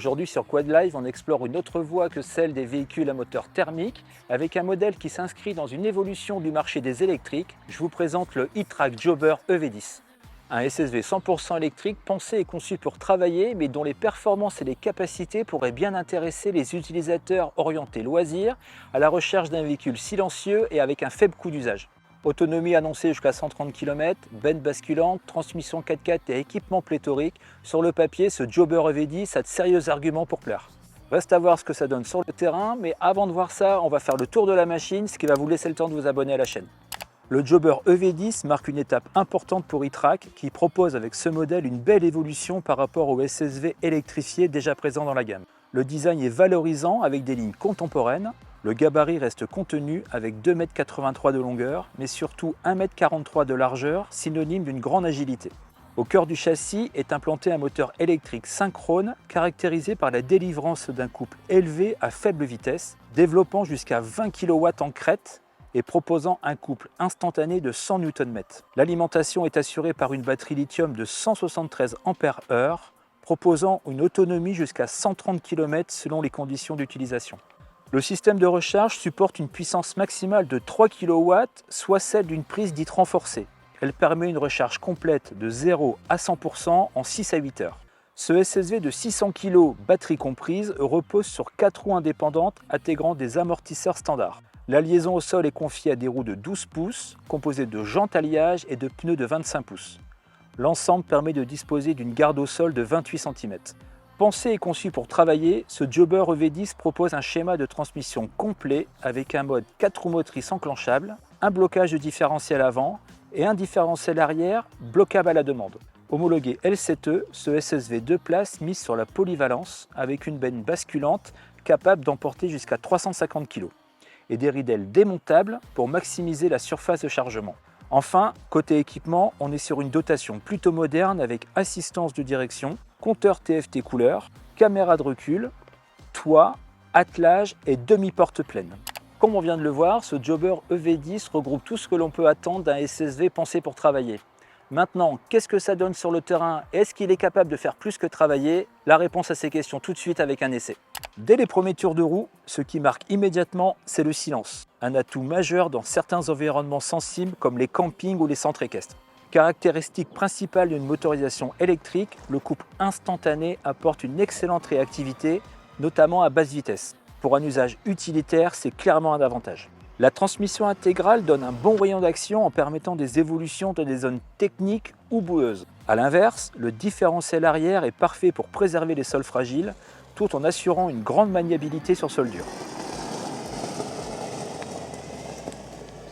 Aujourd'hui sur Quad Live, on explore une autre voie que celle des véhicules à moteur thermique, avec un modèle qui s'inscrit dans une évolution du marché des électriques. Je vous présente le e-Trac Jobber EV10. Un SSV 100% électrique pensé et conçu pour travailler, mais dont les performances et les capacités pourraient bien intéresser les utilisateurs orientés loisirs, à la recherche d'un véhicule silencieux et avec un faible coût d'usage. Autonomie annoncée jusqu'à 130 km, benne basculante, transmission 4x4 et équipement pléthorique. Sur le papier, ce Jobber EV10 a de sérieux arguments pour plaire. Reste à voir ce que ça donne sur le terrain, mais avant de voir ça, on va faire le tour de la machine, ce qui va vous laisser le temps de vous abonner à la chaîne. Le Jobber EV10 marque une étape importante pour e-Trac, qui propose avec ce modèle une belle évolution par rapport au SSV électrifié déjà présent dans la gamme. Le design est valorisant avec des lignes contemporaines. Le gabarit reste contenu avec 2,83 m de longueur, mais surtout 1,43 m de largeur, synonyme d'une grande agilité. Au cœur du châssis est implanté un moteur électrique synchrone caractérisé par la délivrance d'un couple élevé à faible vitesse, développant jusqu'à 20 kW en crête et proposant un couple instantané de 100 Nm. L'alimentation est assurée par une batterie lithium de 173 Ah, proposant une autonomie jusqu'à 130 km selon les conditions d'utilisation. Le système de recharge supporte une puissance maximale de 3 kW, soit celle d'une prise dite renforcée. Elle permet une recharge complète de 0 à 100% en 6 à 8 heures. Ce SSV de 600 kg, batterie comprise, repose sur 4 roues indépendantes intégrant des amortisseurs standards. La liaison au sol est confiée à des roues de 12 pouces, composées de jantes alliage et de pneus de 25 pouces. L'ensemble permet de disposer d'une garde au sol de 28 cm. Pensé et conçu pour travailler, ce Jobber EV10 propose un schéma de transmission complet avec un mode 4 roues motrices enclenchable, un blocage de différentiel avant et un différentiel arrière bloquable à la demande. Homologué L7E, ce SSV 2 places mise sur la polyvalence avec une benne basculante capable d'emporter jusqu'à 350 kg et des ridelles démontables pour maximiser la surface de chargement. Enfin, côté équipement, on est sur une dotation plutôt moderne avec assistance de direction, compteur TFT couleur, caméra de recul, toit, attelage et demi-porte pleine. Comme on vient de le voir, ce Jobber EV10 regroupe tout ce que l'on peut attendre d'un SSV pensé pour travailler. Maintenant, qu'est-ce que ça donne sur le terrain? Est-ce qu'il est capable de faire plus que travailler? La réponse à ces questions tout de suite avec un essai. Dès les premiers tours de roue, ce qui marque immédiatement, c'est le silence. Un atout majeur dans certains environnements sensibles comme les campings ou les centres équestres. Caractéristique principale d'une motorisation électrique, le couple instantané apporte une excellente réactivité, notamment à basse vitesse. Pour un usage utilitaire, c'est clairement un avantage. La transmission intégrale donne un bon rayon d'action en permettant des évolutions dans des zones techniques ou boueuses. A l'inverse, le différentiel arrière est parfait pour préserver les sols fragiles, tout en assurant une grande maniabilité sur sol dur.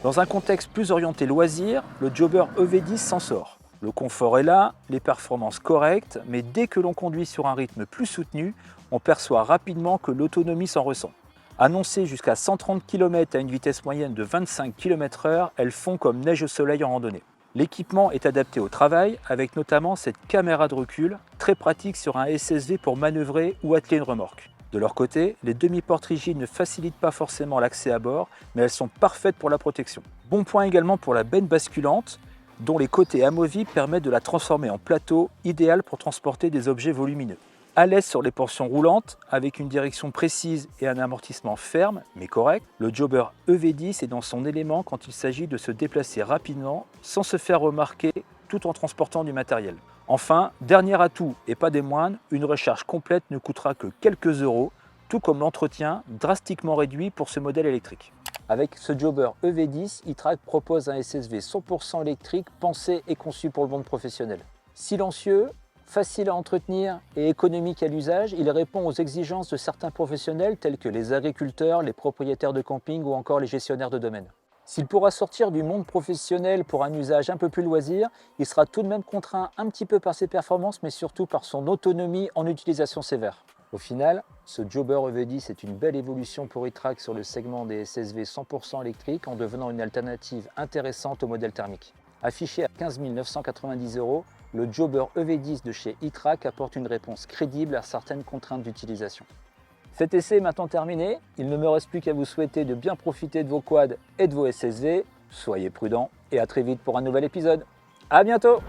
Dans un contexte plus orienté loisir, le Jobber EV10 s'en sort. Le confort est là, les performances correctes, mais dès que l'on conduit sur un rythme plus soutenu, on perçoit rapidement que l'autonomie s'en ressent. Annoncée jusqu'à 130 km à une vitesse moyenne de 25 km/h, elles font comme neige au soleil en randonnée. L'équipement est adapté au travail, avec notamment cette caméra de recul, très pratique sur un SSV pour manœuvrer ou atteler une remorque. De leur côté, les demi-portes rigides ne facilitent pas forcément l'accès à bord, mais elles sont parfaites pour la protection. Bon point également pour la benne basculante, dont les côtés amovibles permettent de la transformer en plateau, idéal pour transporter des objets volumineux. À l'aise sur les portions roulantes, avec une direction précise et un amortissement ferme mais correct, le Jobber EV10 est dans son élément quand il s'agit de se déplacer rapidement sans se faire remarquer tout en transportant du matériel. Enfin, dernier atout et pas des moindres, une recharge complète ne coûtera que quelques euros, tout comme l'entretien drastiquement réduit pour ce modèle électrique. Avec ce Jobber EV10, e-Trac propose un SSV 100% électrique pensé et conçu pour le monde professionnel. Silencieux, facile à entretenir et économique à l'usage, il répond aux exigences de certains professionnels tels que les agriculteurs, les propriétaires de camping ou encore les gestionnaires de domaine. S'il pourra sortir du monde professionnel pour un usage un peu plus loisir, il sera tout de même contraint un petit peu par ses performances, mais surtout par son autonomie en utilisation sévère. Au final, ce Jobber EV10 est une belle évolution pour e-Trac sur le segment des SSV 100% électriques en devenant une alternative intéressante au modèle thermique. Affiché à 15 990 €, le Jobber EV10 de chez e-Trac apporte une réponse crédible à certaines contraintes d'utilisation. Cet essai est maintenant terminé, il ne me reste plus qu'à vous souhaiter de bien profiter de vos quads et de vos SSV. Soyez prudents et à très vite pour un nouvel épisode. À bientôt!